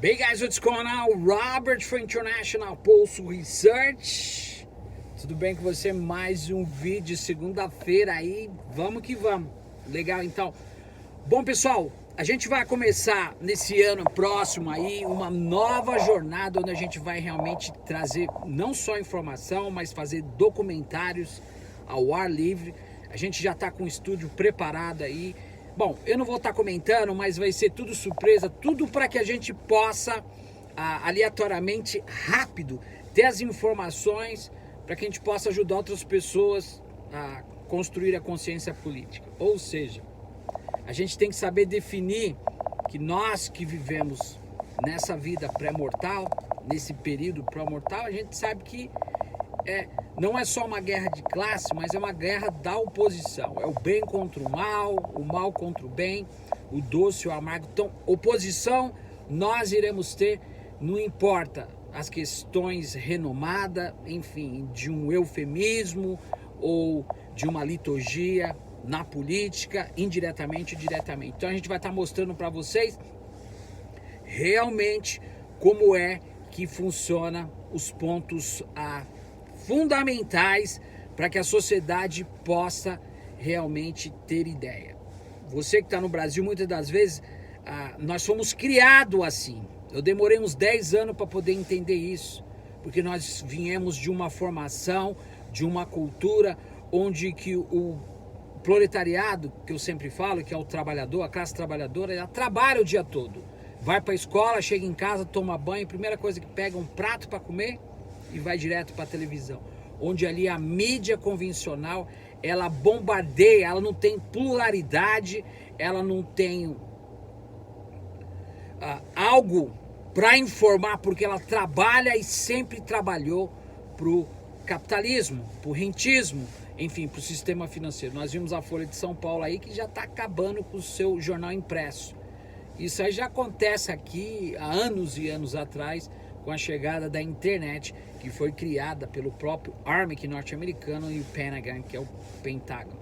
Bem, guys, what's going on? Robert for International Pulse Research. Tudo bem com você? Mais um vídeo, segunda-feira aí. Vamos que vamos. Legal, então. Bom, pessoal, a gente vai começar nesse ano próximo aí uma nova jornada onde a gente vai realmente trazer não só informação, mas fazer documentários ao ar livre. A gente já está com o estúdio preparado aí. Bom, eu não vou estar comentando, mas vai ser tudo surpresa, tudo para que a gente possa, aleatoriamente, rápido, ter as informações para que a gente possa ajudar outras pessoas a construir a consciência política. Ou seja, a gente tem que saber definir que nós que vivemos nessa vida pré-mortal, nesse período pré-mortal, a gente sabe que não é só uma guerra de classe, mas é uma guerra da oposição. É o bem contra o mal contra o bem, o doce e o amargo. Então, oposição nós iremos ter, não importa as questões renomadas, enfim, de um eufemismo ou de uma liturgia na política, indiretamente ou diretamente. Então, a gente vai estar mostrando para vocês realmente como é que funciona os pontos fundamentais para que a sociedade possa realmente ter ideia. Você que está no Brasil, muitas das vezes, nós fomos criados assim. Eu demorei uns 10 anos para poder entender isso, porque nós viemos de uma formação, de uma cultura onde que o proletariado, que eu sempre falo, que é o trabalhador, a classe trabalhadora, ela trabalha o dia todo. Vai para a escola, chega em casa, toma banho, primeira coisa que pega um prato para comer e vai direto para a televisão, onde ali a mídia convencional, ela bombardeia, ela não tem pluralidade, ela não tem algo para informar, porque ela trabalha e sempre trabalhou para o capitalismo, para o rentismo, enfim, para o sistema financeiro. Nós vimos a Folha de São Paulo aí que já está acabando com o seu jornal impresso. Isso aí já acontece aqui há anos e anos atrás, com a chegada da internet, que foi criada pelo próprio Army norte-americano e o Pentagon, que é o Pentágono.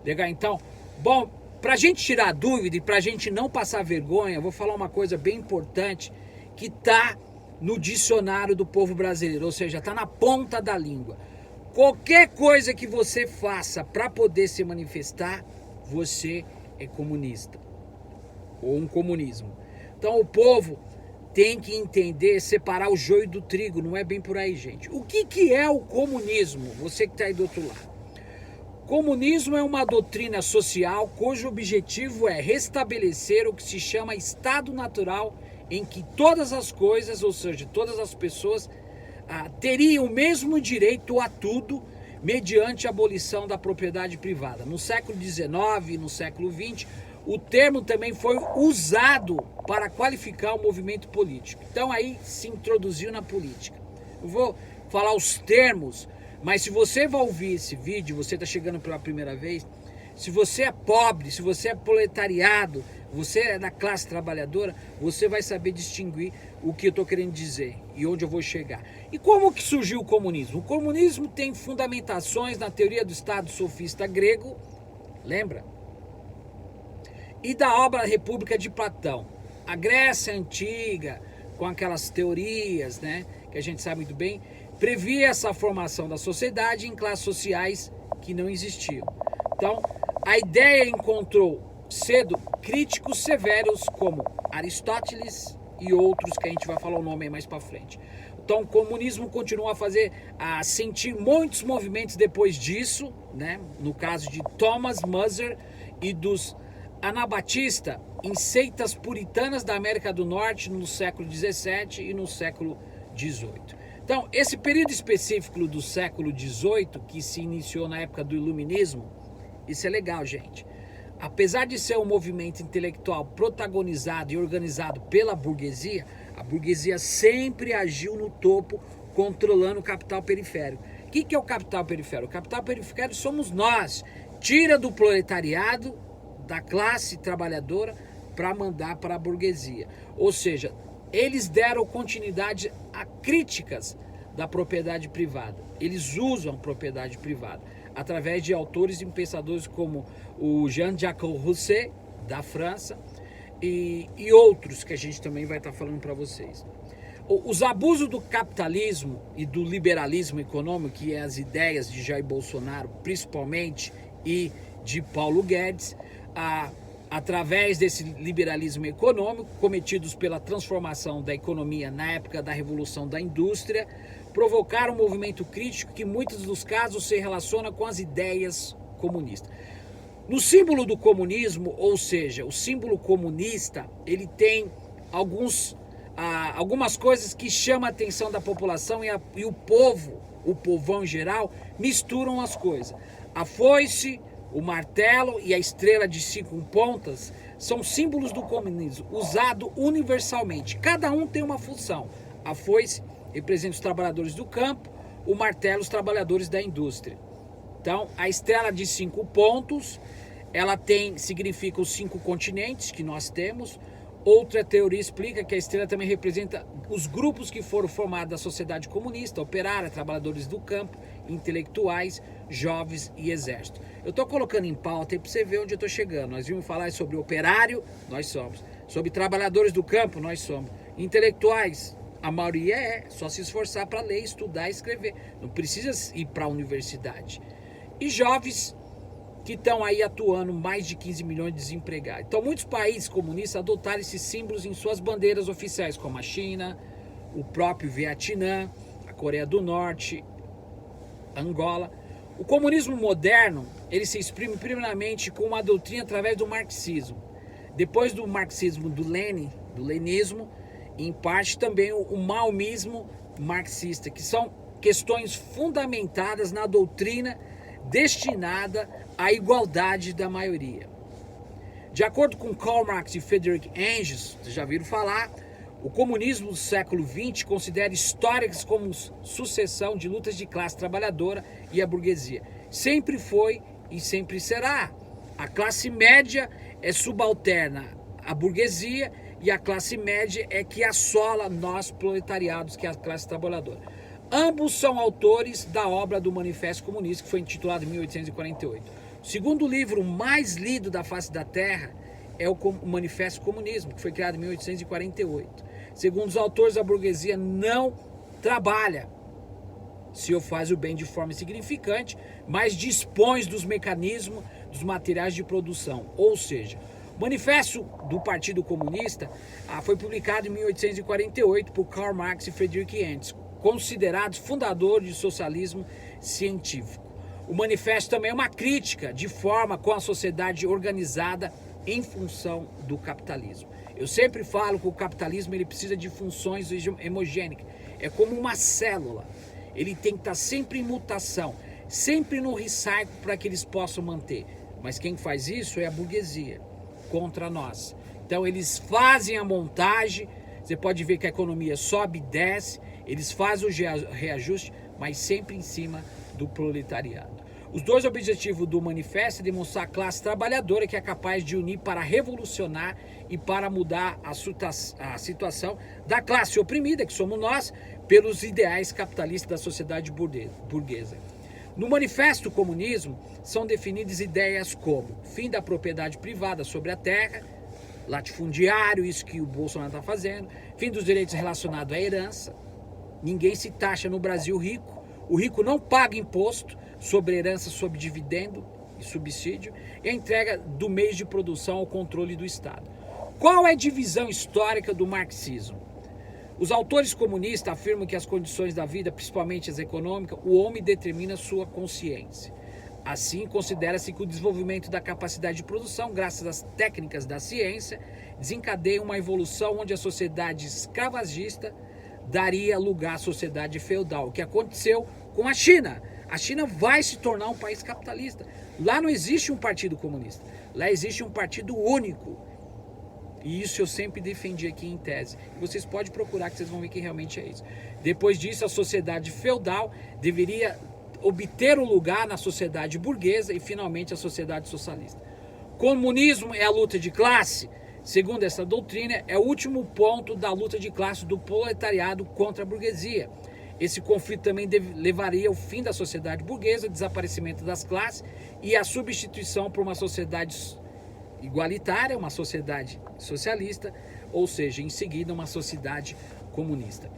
Legal, então, bom, para a gente tirar dúvida e para a gente não passar vergonha, eu vou falar uma coisa bem importante que está no dicionário do povo brasileiro, ou seja, está na ponta da língua. Qualquer coisa que você faça para poder se manifestar, você é comunista ou um comunismo. Então o povo tem que entender, separar o joio do trigo, não é bem por aí, gente. O que é o comunismo? Você que está aí do outro lado. Comunismo é uma doutrina social cujo objetivo é restabelecer o que se chama estado natural em que todas as coisas, ou seja, todas as pessoas teriam o mesmo direito a tudo mediante a abolição da propriedade privada. No século XIX e no século XX, o termo também foi usado para qualificar o movimento político. Então aí se introduziu na política. Eu vou falar os termos, mas se você vai ouvir esse vídeo, você está chegando pela primeira vez, se você é pobre, se você é proletariado, você é da classe trabalhadora, você vai saber distinguir o que eu estou querendo dizer e onde eu vou chegar. E como que surgiu o comunismo? O comunismo tem fundamentações na teoria do Estado sofista grego, lembra? E da obra República de Platão. A Grécia Antiga, com aquelas teorias, né, que a gente sabe muito bem, previa essa formação da sociedade em classes sociais que não existiam. Então, a ideia encontrou cedo críticos severos como Aristóteles e outros que a gente vai falar o nome aí mais para frente. Então, o comunismo continua a sentir muitos movimentos depois disso, né, no caso de Thomas Müller e dos Anabatista em seitas puritanas da América do Norte no século XVII e no século XVIII. Então, esse período específico do século XVIII, que se iniciou na época do Iluminismo, isso é legal, gente. Apesar de ser um movimento intelectual protagonizado e organizado pela burguesia, a burguesia sempre agiu no topo, controlando o capital periférico. O que é o capital periférico? O capital periférico somos nós. Tira do proletariado, da classe trabalhadora, para mandar para a burguesia. Ou seja, eles deram continuidade a críticas da propriedade privada. Eles usam propriedade privada através de autores e pensadores como o Jean-Jacques Rousseau, da França, e outros que a gente também vai estar falando para vocês. Os abusos do capitalismo e do liberalismo econômico, que é as ideias de Jair Bolsonaro, principalmente, e de Paulo Guedes, através desse liberalismo econômico, cometidos pela transformação da economia na época da Revolução da Indústria, provocaram um movimento crítico que, em muitos dos casos, se relaciona com as ideias comunistas. No símbolo do comunismo, ou seja, o símbolo comunista, ele tem algumas coisas que chamam a atenção da população e o povo, o povão em geral, misturam as coisas. A foice, o martelo e a estrela de 5 pontas são símbolos do comunismo, usado universalmente. Cada um tem uma função. A foice representa os trabalhadores do campo, o martelo os trabalhadores da indústria. Então, a estrela de 5 pontos, ela significa os 5 continentes que nós temos. Outra teoria explica que a estrela também representa os grupos que foram formados da sociedade comunista, operária, trabalhadores do campo, intelectuais, jovens e exército. Eu estou colocando em pauta aí para você ver onde eu estou chegando. Nós vimos falar sobre operário, nós somos. Sobre trabalhadores do campo, nós somos. Intelectuais, a maioria só se esforçar para ler, estudar e escrever. Não precisa ir para a universidade. E jovens que estão aí atuando, mais de 15 milhões de desempregados. Então, muitos países comunistas adotaram esses símbolos em suas bandeiras oficiais, como a China, o próprio Vietnã, a Coreia do Norte, Angola. O comunismo moderno, ele se exprime primeiramente com uma doutrina através do marxismo. Depois do marxismo do leninismo, e em parte também o maoísmo marxista, que são questões fundamentadas na doutrina destinada à igualdade da maioria. De acordo com Karl Marx e Friedrich Engels, vocês já viram falar, o comunismo do século XX considera históricas como sucessão de lutas de classe trabalhadora e a burguesia. Sempre foi e sempre será. A classe média é subalterna à burguesia e a classe média é que assola nós proletariados, que é a classe trabalhadora. Ambos são autores da obra do Manifesto Comunista, que foi intitulado em 1848. O segundo livro mais lido da face da Terra é o Manifesto Comunismo, que foi criado em 1848. Segundo os autores, a burguesia não trabalha, se o faz o bem de forma insignificante, mas dispõe dos mecanismos, dos materiais de produção. Ou seja, o Manifesto do Partido Comunista foi publicado em 1848 por Karl Marx e Friedrich Engels, considerados fundadores do socialismo científico. O manifesto também é uma crítica de forma com a sociedade organizada em função do capitalismo. Eu sempre falo que o capitalismo ele precisa de funções hemogênicas. É como uma célula. Ele tem que estar sempre em mutação, sempre no recycle para que eles possam manter. Mas quem faz isso é a burguesia, contra nós. Então eles fazem a montagem, você pode ver que a economia sobe e desce, eles fazem o reajuste, mas sempre em cima do proletariado. Os dois objetivos do manifesto é demonstrar a classe trabalhadora que é capaz de unir para revolucionar e para mudar a situação da classe oprimida, que somos nós, pelos ideais capitalistas da sociedade burguesa. No Manifesto Comunismo são definidas ideias como fim da propriedade privada sobre a terra, latifundiário, isso que o Bolsonaro está fazendo, fim dos direitos relacionados à herança, ninguém se taxa no Brasil rico, o rico não paga imposto sobre herança, sobre dividendo e subsídio, e a entrega do meio de produção ao controle do Estado. Qual é a divisão histórica do marxismo? Os autores comunistas afirmam que as condições da vida, principalmente as econômicas, o homem determina sua consciência. Assim, considera-se que o desenvolvimento da capacidade de produção, graças às técnicas da ciência, desencadeia uma evolução onde a sociedade escravagista daria lugar à sociedade feudal, o que aconteceu com a China. A China vai se tornar um país capitalista. Lá não existe um partido comunista, lá existe um partido único. E isso eu sempre defendi aqui em tese. Vocês podem procurar que vocês vão ver que realmente é isso. Depois disso, a sociedade feudal deveria obter o lugar na sociedade burguesa e finalmente a sociedade socialista. Comunismo é a luta de classe? Segundo essa doutrina, é o último ponto da luta de classe do proletariado contra a burguesia. Esse conflito também levaria ao fim da sociedade burguesa, desaparecimento das classes e a substituição por uma sociedade igualitária, uma sociedade socialista, ou seja, em seguida uma sociedade comunista.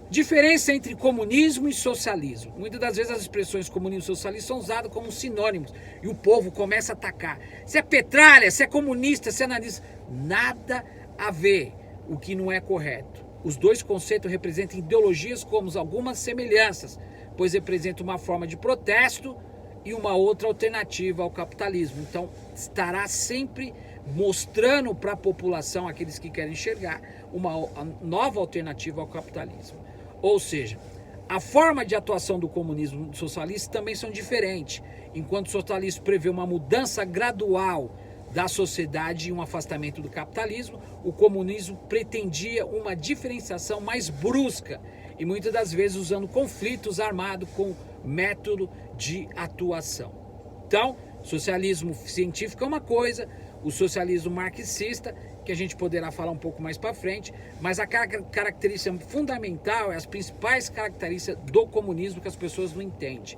Diferença entre comunismo e socialismo. Muitas das vezes as expressões comunismo e socialismo são usadas como sinônimos e o povo começa a atacar. Se é petralha, se é comunista, se é nazista. Nada a ver, o que não é correto. Os dois conceitos representam ideologias com algumas semelhanças, pois representam uma forma de protesto e uma outra alternativa ao capitalismo. Então, estará sempre mostrando para a população, aqueles que querem enxergar, uma nova alternativa ao capitalismo. Ou seja, a forma de atuação do comunismo e do socialismo também são diferentes. Enquanto o socialismo prevê uma mudança gradual da sociedade e um afastamento do capitalismo, o comunismo pretendia uma diferenciação mais brusca e muitas das vezes usando conflitos armados com método de atuação. Então, socialismo científico é uma coisa, o socialismo marxista, que a gente poderá falar um pouco mais para frente, mas a característica fundamental é as principais características do comunismo que as pessoas não entendem.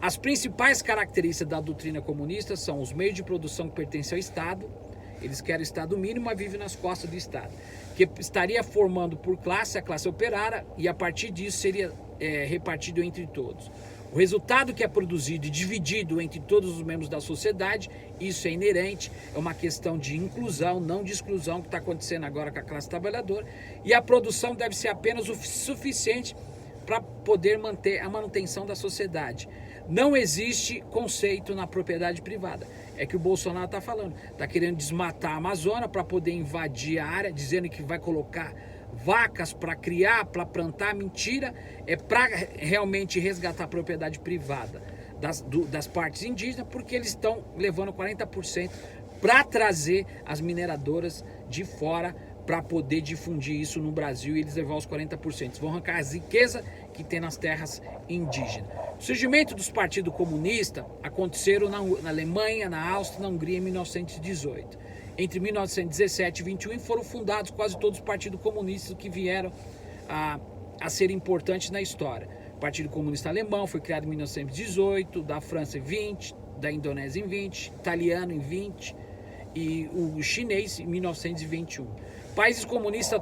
As principais características da doutrina comunista são os meios de produção que pertencem ao Estado, eles querem o Estado mínimo, mas vivem nas costas do Estado, que estaria formando por classe a classe operária e a partir disso seria repartido entre todos. O resultado que é produzido e dividido entre todos os membros da sociedade, isso é inerente, é uma questão de inclusão, não de exclusão, que está acontecendo agora com a classe trabalhadora, e a produção deve ser apenas o suficiente para poder manter a manutenção da sociedade. Não existe conceito na propriedade privada. É que o Bolsonaro está falando, está querendo desmatar a Amazônia para poder invadir a área, dizendo que vai colocar vacas para criar, para plantar. Mentira, é para realmente resgatar a propriedade privada das partes indígenas, porque eles estão levando 40% para trazer as mineradoras de fora para poder difundir isso no Brasil e eles levar os 40%. Eles vão arrancar as riquezas que tem nas terras indígenas. O surgimento dos partidos comunistas aconteceram na Alemanha, na Áustria, na Hungria em 1918. Entre 1917 e 21 foram fundados quase todos os partidos comunistas que vieram a ser importantes na história. O Partido Comunista Alemão foi criado em 1918, da França em 20, da Indonésia em 20, italiano em 20 e o chinês em 1921. Países comunistas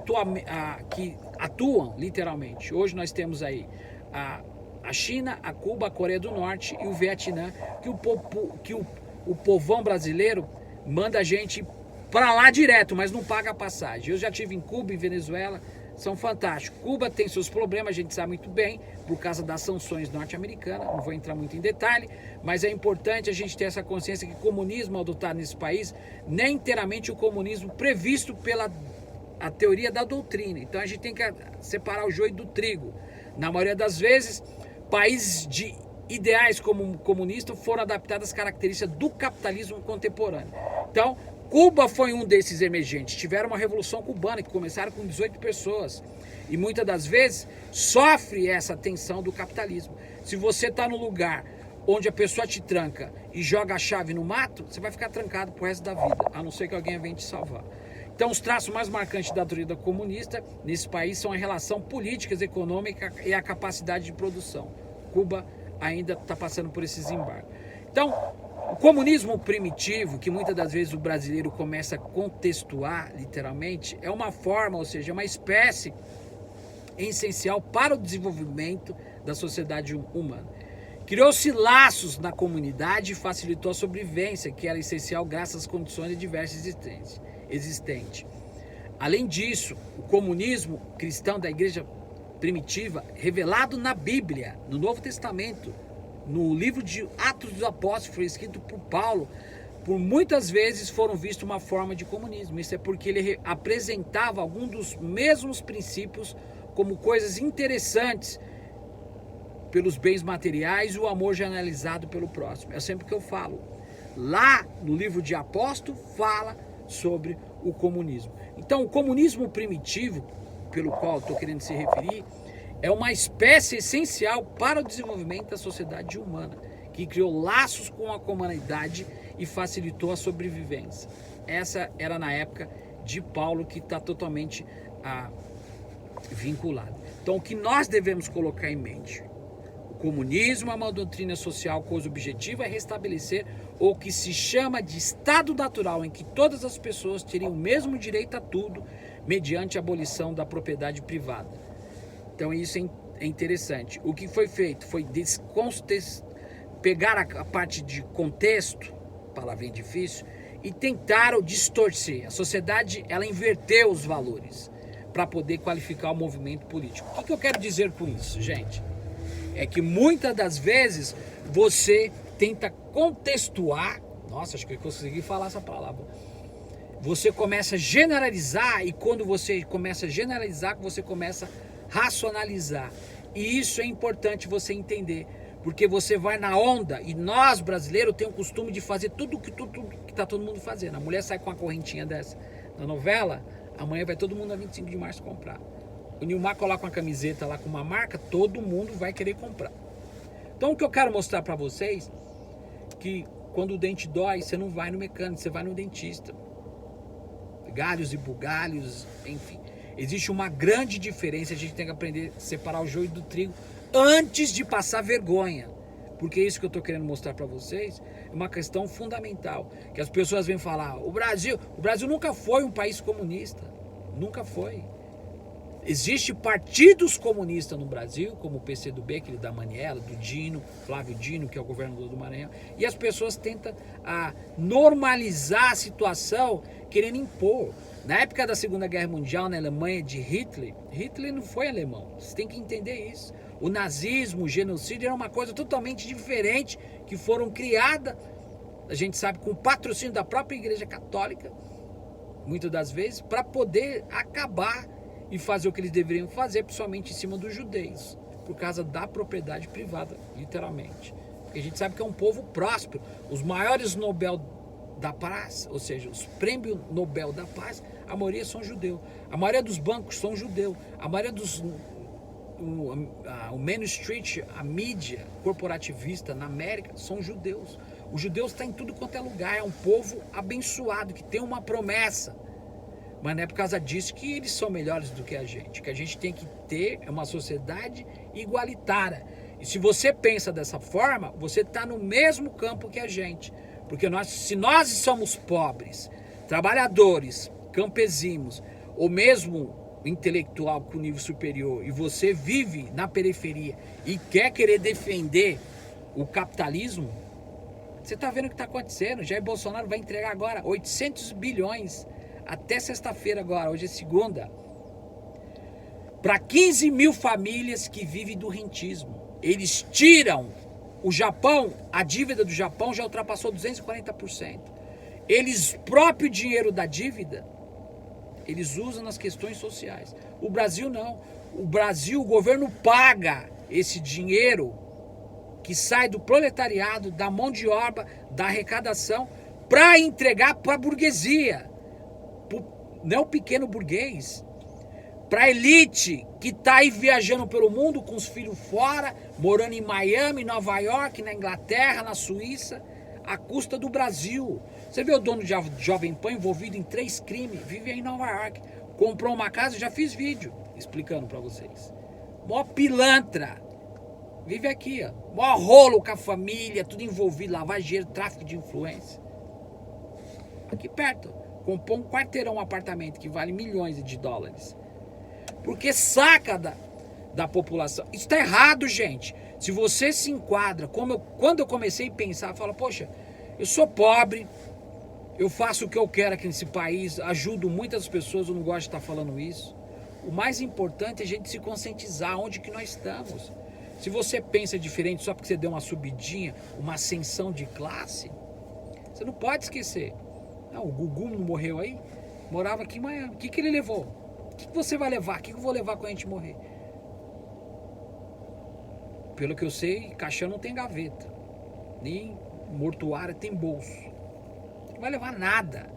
que atuam literalmente. Hoje nós temos aí a China, a Cuba, a Coreia do Norte e o Vietnã, que o povão brasileiro manda a gente para lá direto, mas não paga a passagem. Eu já estive em Cuba e Venezuela, são fantásticos. Cuba tem seus problemas, a gente sabe muito bem, por causa das sanções norte-americanas, não vou entrar muito em detalhe, mas é importante a gente ter essa consciência que o comunismo adotado nesse país, nem inteiramente o comunismo previsto pela a teoria da doutrina. Então a gente tem que separar o joio do trigo. Na maioria das vezes, países de ideais como comunista foram adaptados às características do capitalismo contemporâneo. Então, Cuba foi um desses emergentes. Tiveram uma revolução cubana que começaram com 18 pessoas. E muitas das vezes sofre essa tensão do capitalismo. Se você está num lugar onde a pessoa te tranca e joga a chave no mato, você vai ficar trancado pro resto da vida, a não ser que alguém venha te salvar. Então, os traços mais marcantes da doutrina comunista nesse país são a relação política, econômica e a capacidade de produção. Cuba ainda está passando por esses embargos. Então, o comunismo primitivo, que muitas das vezes o brasileiro começa a contextuar, literalmente, é uma forma, ou seja, uma espécie essencial para o desenvolvimento da sociedade humana. Criou-se laços na comunidade e facilitou a sobrevivência, que era essencial graças às condições diversas existentes. Além disso, o comunismo cristão da igreja primitiva, revelado na Bíblia, no Novo Testamento, no livro de Atos dos Apóstolos, foi escrito por Paulo, por muitas vezes foram vistos uma forma de comunismo. Isso é porque ele apresentava alguns dos mesmos princípios como coisas interessantes pelos bens materiais e o amor generalizado pelo próximo. É sempre que eu falo. Lá no livro de Apóstolo fala sobre o comunismo. Então, o comunismo primitivo, pelo qual estou querendo se referir, é uma espécie essencial para o desenvolvimento da sociedade humana, que criou laços com a comunidade e facilitou a sobrevivência. Essa era na época de Paulo, que está totalmente vinculado. Então, o que nós devemos colocar em mente? O comunismo é uma doutrina social cujo objetivo é restabelecer o que se chama de estado natural, em que todas as pessoas teriam o mesmo direito a tudo, mediante a abolição da propriedade privada. Então isso é interessante. O que foi feito foi pegar a parte de contexto, palavrinha difícil, e tentaram distorcer. A sociedade, ela inverteu os valores para poder qualificar o movimento político. O que eu quero dizer com isso, gente? É que muitas das vezes você tenta contextuar, nossa, acho que eu consegui falar essa palavra. Você começa a generalizar, e quando você começa a generalizar, você começa a racionalizar. E isso é importante você entender, porque você vai na onda, e nós brasileiros temos o costume de fazer tudo que está todo mundo fazendo. A mulher sai com uma correntinha dessa na novela, amanhã vai todo mundo a 25 de março comprar. O Nilmar coloca uma camiseta lá com uma marca, todo mundo vai querer comprar. Então o que eu quero mostrar para vocês, que quando o dente dói, você não vai no mecânico, você vai no dentista. Galhos e bugalhos, enfim. Existe uma grande diferença, a gente tem que aprender a separar o joio do trigo antes de passar vergonha. Porque isso que eu estou querendo mostrar para vocês é uma questão fundamental. Que as pessoas vêm falar, o Brasil nunca foi um país comunista. Nunca foi. Existem partidos comunistas no Brasil, como o PCdoB, aquele da Maniela, do Dino, Flávio Dino, que é o governador do Maranhão, e as pessoas tentam normalizar a situação, querendo impor. Na época da Segunda Guerra Mundial, na Alemanha de Hitler não foi alemão, você tem que entender isso. O nazismo, o genocídio era uma coisa totalmente diferente, que foram criadas, a gente sabe, com o patrocínio da própria Igreja Católica, muitas das vezes, para poder acabar e fazer o que eles deveriam fazer, principalmente em cima dos judeus, por causa da propriedade privada, literalmente. Porque a gente sabe que é um povo próspero. Os maiores Nobel da Paz, ou seja, os prêmios Nobel da Paz, a maioria são judeus. A maioria dos bancos são judeus. A maioria dos... O Main Street, a mídia corporativista na América, são judeus. Os judeus estão em tudo quanto é lugar. É um povo abençoado, que tem uma promessa. Mas não é por causa disso que eles são melhores do que a gente. O que a gente tem que ter é uma sociedade igualitária. E se você pensa dessa forma, você está no mesmo campo que a gente. Porque se nós somos pobres, trabalhadores, campesinos, ou mesmo intelectual com nível superior, e você vive na periferia e querer defender o capitalismo, você está vendo o que está acontecendo. Jair Bolsonaro vai entregar agora 800 bilhões até sexta-feira agora, hoje é segunda, para 15 mil famílias que vivem do rentismo. Eles tiram o Japão, a dívida do Japão já ultrapassou 240%. Eles, próprio dinheiro da dívida, eles usam nas questões sociais. O Brasil não. O Brasil, o governo paga esse dinheiro que sai do proletariado, da mão de obra, da arrecadação, para entregar para a burguesia. Não é o pequeno burguês, para a elite que está aí viajando pelo mundo com os filhos fora, morando em Miami, Nova York, na Inglaterra, na Suíça, à custa do Brasil. Você vê o dono de Jovem Pan envolvido em 3 crimes, vive aí em Nova York, comprou uma casa, já fiz vídeo explicando para vocês. Mó pilantra, vive aqui, ó. Mó rolo com a família, tudo envolvido, lavagem de dinheiro, tráfico de influência. Aqui perto. Comprou um quarteirão, um apartamento que vale milhões de dólares. Porque saca da população. Isso está errado, gente. Se você se enquadra, quando eu comecei a pensar, eu falo, poxa, eu sou pobre, eu faço o que eu quero aqui nesse país, ajudo muitas pessoas, eu não gosto de estar falando isso. O mais importante é a gente se conscientizar onde que nós estamos. Se você pensa diferente só porque você deu uma subidinha, uma ascensão de classe, você não pode esquecer. Não, o Gugu não morreu aí? Morava aqui em Miami. O que ele levou? O que você vai levar? O que eu vou levar quando a gente morrer? Pelo que eu sei, caixão não tem gaveta. Nem mortuário tem bolso. Não vai levar nada.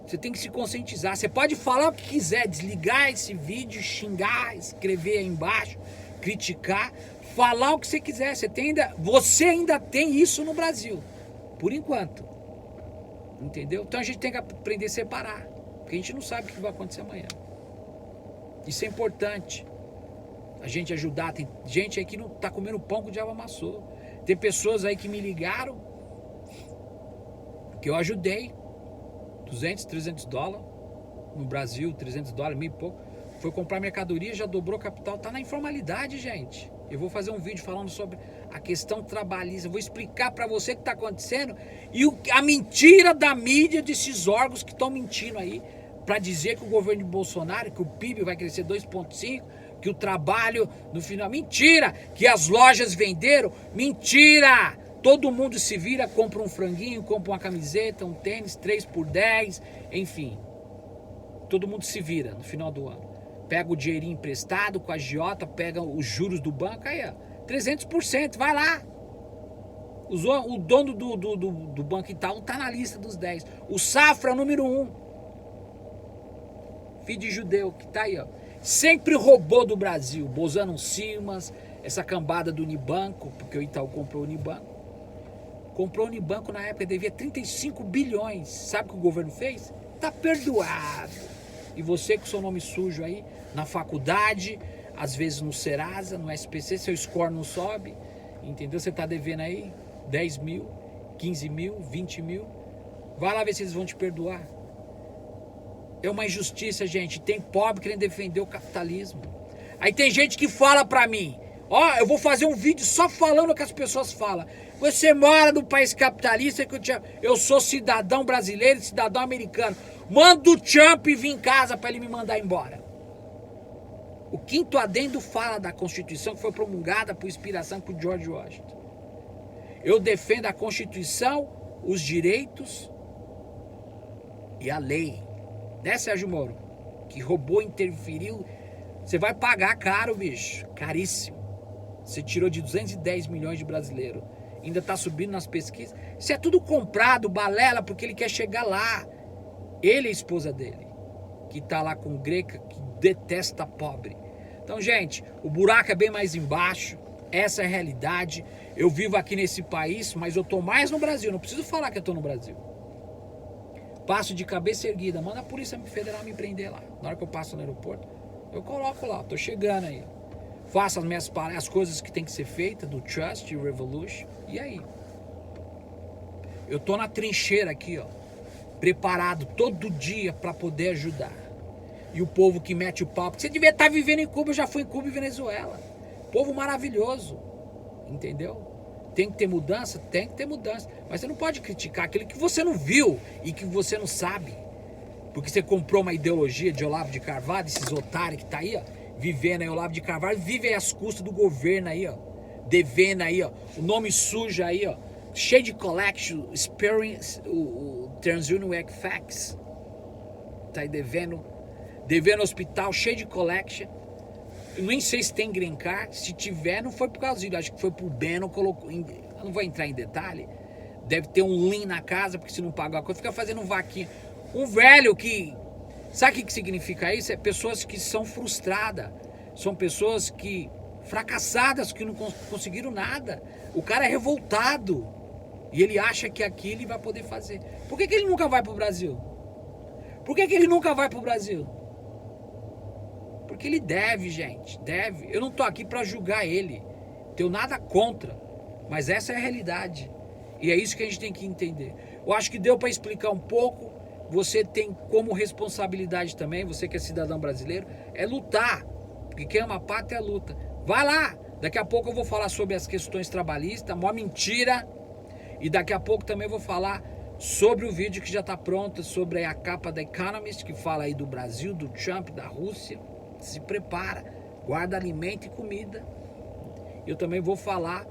Você tem que se conscientizar. Você pode falar o que quiser, desligar esse vídeo, xingar, escrever aí embaixo, criticar, falar o que você quiser. Você ainda tem isso no Brasil. Por enquanto. Entendeu? Então a gente tem que aprender a separar, porque a gente não sabe o que vai acontecer amanhã. Isso é importante. a gente ajudar. Tem gente aí que não tá comendo pão que o diabo amassou. Tem pessoas aí que me ligaram, que eu ajudei, 200, 300 dólares, no Brasil, 300 dólares, mil e pouco, foi comprar mercadoria, já dobrou capital, tá na informalidade, gente. Eu vou fazer um vídeo falando sobre a questão trabalhista, vou explicar para você o que tá acontecendo e a mentira da mídia desses órgãos que estão mentindo aí, para dizer que o governo de Bolsonaro, que o PIB vai crescer 2,5%, que o trabalho no final, mentira, que as lojas venderam, mentira, todo mundo se vira, compra um franguinho, compra uma camiseta, um tênis, 3 por 10, enfim, todo mundo se vira no final do ano, pega o dinheirinho emprestado com a agiota, pega os juros do banco, aí ó, 300%, vai lá, o dono do Banco Itaú tá na lista dos 10, o Safra número 1, filho de judeu, que tá aí ó, sempre roubou do Brasil, Bozano Simas, essa cambada do Unibanco, porque o Itaú comprou o Unibanco. Comprou o Unibanco na época, devia 35 bilhões. Sabe o que o governo fez? Tá perdoado. E você com seu nome sujo aí, na faculdade, às vezes no Serasa, no SPC, seu score não sobe, entendeu? Você tá devendo aí 10 mil, 15 mil, 20 mil. Vai lá ver se eles vão te perdoar. É uma injustiça, gente. Tem pobre querendo defender o capitalismo. Aí tem gente que fala pra mim, ó, eu vou fazer um vídeo só falando o que as pessoas falam. Você mora num país capitalista, que eu sou cidadão brasileiro e cidadão americano. Manda o Trump vir em casa pra ele me mandar embora. O 5º adendo fala da Constituição que foi promulgada por inspiração por George Washington. Eu defendo a Constituição, os direitos e a lei. Né, Sérgio Moro? Que roubou, interferiu. Você vai pagar caro, bicho. Caríssimo. Você tirou de 210 milhões de brasileiros. Ainda tá subindo nas pesquisas. Isso é tudo comprado, balela, porque ele quer chegar lá. Ele é a esposa dele. Que tá lá com Greca, que detesta pobre. Então, gente, o buraco é bem mais embaixo. Essa é a realidade. Eu vivo aqui nesse país, mas eu tô mais no Brasil. Não preciso falar que eu tô no Brasil. Passo de cabeça erguida, manda a Polícia Federal me prender lá. Na hora que eu passo no aeroporto, eu coloco lá, tô chegando aí. Faço as coisas que tem que ser feitas, do Trust e Revolution. E aí? Eu tô na trincheira aqui, ó. Preparado todo dia para poder ajudar. E o povo que mete o pau. Porque você devia estar vivendo em Cuba, eu já fui em Cuba e Venezuela. Povo maravilhoso. Entendeu? Tem que ter mudança? Tem que ter mudança. Mas você não pode criticar aquilo que você não viu e que você não sabe. Porque você comprou uma ideologia de Olavo de Carvalho, esses otários que tá aí, ó, vivendo aí, Olavo de Carvalho, vive aí às custas do governo aí, ó. Devendo aí, ó. O nome sujo aí, ó. Cheio de collection, experience, o TransUnion Equifax. Tá aí devendo hospital, cheio de collection. Eu nem sei se tem green card, se tiver não foi por causa disso, acho que foi pro Beno, colocou, eu não vou entrar em detalhe, deve ter um lien na casa, porque se não pagar a coisa, fica fazendo vaquinha. Um velho que, sabe o que significa isso? É pessoas que são frustradas, são pessoas que, fracassadas, que não conseguiram nada, o cara é revoltado, e ele acha que aquilo ele vai poder fazer. Por que ele nunca vai pro Brasil? Por que ele nunca vai pro Brasil? Porque ele deve, gente, deve. Eu não tô aqui para julgar ele. Tenho nada contra. Mas essa é a realidade. E é isso que a gente tem que entender. Eu acho que deu para explicar um pouco. Você tem como responsabilidade também, você que é cidadão brasileiro, é lutar. Porque quem ama a pátria é luta. Vai lá. Daqui a pouco eu vou falar sobre as questões trabalhistas, mó mentira. E daqui a pouco também eu vou falar sobre o vídeo que já está pronto, sobre a capa da Economist, que fala aí do Brasil, do Trump, da Rússia. Se prepara, guarda alimento e comida. Eu também vou falar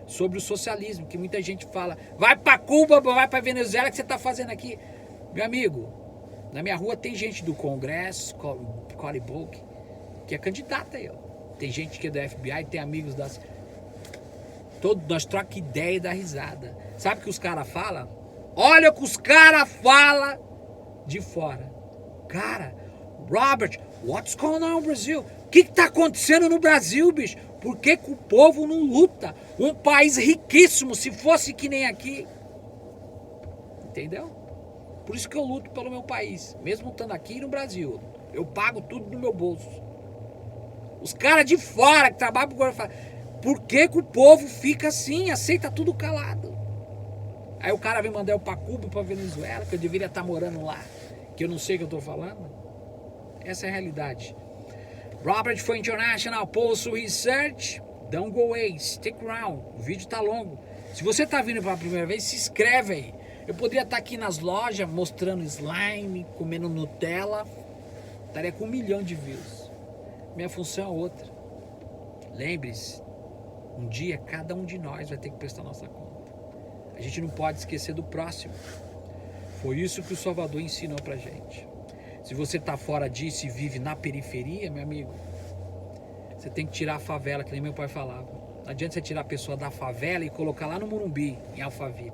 sobre o socialismo, que muita gente fala, vai para Cuba, vai para Venezuela, o que você está fazendo aqui? Meu amigo, na minha rua tem gente do Congresso, Cory Booker, que é candidata aí, ó. Tem gente que é da FBI, tem amigos das... Nós trocamos ideia e dá risada. Sabe o que os caras falam? Olha o que os caras falam de fora. Cara, Robert, what's going on no Brasil? O que tá acontecendo no Brasil, bicho? Por que o povo não luta? Um país riquíssimo, se fosse que nem aqui. Entendeu? Por isso que eu luto pelo meu país. Mesmo estando aqui no Brasil. Eu pago tudo no meu bolso. Os caras de fora que trabalham pro governo falam, por que que o povo fica assim, aceita tudo calado? Aí o cara vem mandar eu pra Cuba, pra Venezuela, que eu deveria estar morando lá, que eu não sei o que eu tô falando. Essa é a realidade. Robert for International Pulse Research. Don't go away, stick around. O vídeo tá longo. Se você tá vindo pela primeira vez, se inscreve aí. Eu poderia estar aqui nas lojas mostrando slime, comendo Nutella. Estaria com 1 milhão de views. Minha função é outra. Lembre-se, um dia cada um de nós vai ter que prestar nossa conta. A gente não pode esquecer do próximo. Foi isso que o Salvador ensinou pra gente. Se você tá fora disso e vive na periferia, meu amigo, você tem que tirar a favela, que nem meu pai falava. Não adianta você tirar a pessoa da favela e colocar lá no Morumbi, em Alphaville.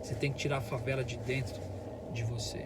Você tem que tirar a favela de dentro de você.